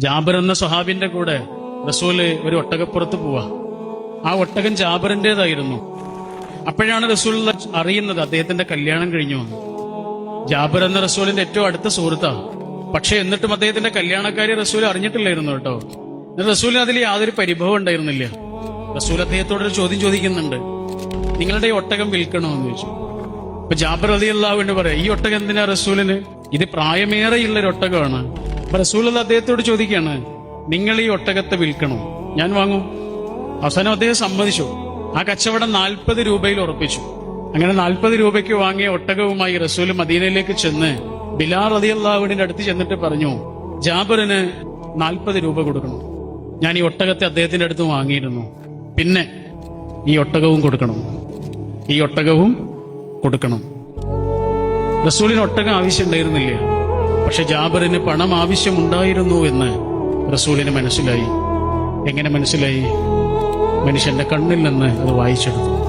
ജാബിർ എന്ന സ്വഹാബിന്റെ കൂടെ റസൂല് ഒരു ഒട്ടകപ്പുറത്ത് പോവാ. ആ ഒട്ടകം ജാബിറിന്റേതായിരുന്നു. അപ്പോഴാണ് റസൂൽ അറിയുന്നത് അദ്ദേഹത്തിന്റെ കല്യാണം കഴിഞ്ഞു വന്നു. ജാബിർ എന്ന റസൂലിന്റെ ഏറ്റവും അടുത്ത സുഹൃത്താണ്. പക്ഷെ എന്നിട്ടും അദ്ദേഹത്തിന്റെ കല്യാണക്കാരി റസൂൽ അറിഞ്ഞിട്ടില്ലായിരുന്നു കേട്ടോ. റസൂലിന് അതിൽ യാതൊരു പരിഭവം ഉണ്ടായിരുന്നില്ല. റസൂൽ അദ്ദേഹത്തോടൊരു ചോദ്യം ചോദിക്കുന്നുണ്ട്, നിങ്ങളുടെ ഈ ഒട്ടകം വിൽക്കണമെന്ന് ചോദിച്ചു. അപ്പൊ ജാബിർ റളിയല്ലാഹു അൻഹു പറയാം, ഈ ഒട്ടകം എന്തിനാ റസൂലിന്? ഇത് പ്രായമേറെയുള്ള ഒരു ഒട്ടകമാണ്. അപ്പൊ റസൂൽ അദ്ദേഹത്തോട് ചോദിക്കുകയാണ്, നിങ്ങൾ ഈ ഒട്ടകത്തെ വിൽക്കണോ? ഞാൻ വാങ്ങും. അവസാനം അദ്ദേഹം സമ്മതിച്ചു. ആ കച്ചവടം 40 രൂപയിൽ ഉറപ്പിച്ചു. അങ്ങനെ 40 രൂപയ്ക്ക് വാങ്ങിയ ഒട്ടകവുമായി റസൂൽ മദീനയിലേക്ക് ചെന്ന് ബിലാൽ റളിയല്ലാഹു അൻഹുവിന്റെ അടുത്ത് ചെന്നിട്ട് പറഞ്ഞു, ജാബിറിന് 40 രൂപ കൊടുക്കണം. ഞാൻ ഈ ഒട്ടകത്തെ അദ്ദേഹത്തിന്റെ അടുത്ത് വാങ്ങിയിരുന്നു. പിന്നെ ഈ ഒട്ടകവും കൊടുക്കണം, ഈ ഒട്ടകവും കൊടുക്കണം. റസൂലിന് ഒട്ടകം ആവശ്യമുണ്ടായിരുന്നില്ല. പക്ഷെ ജാബിറിന് പണം ആവശ്യമുണ്ടായിരുന്നു എന്ന് റസൂലിന് മനസ്സിലായി. എങ്ങനെ മനസ്സിലായി? മനുഷ്യന്റെ കണ്ണിൽ നിന്ന് അത് വായിച്ചെടുത്തു.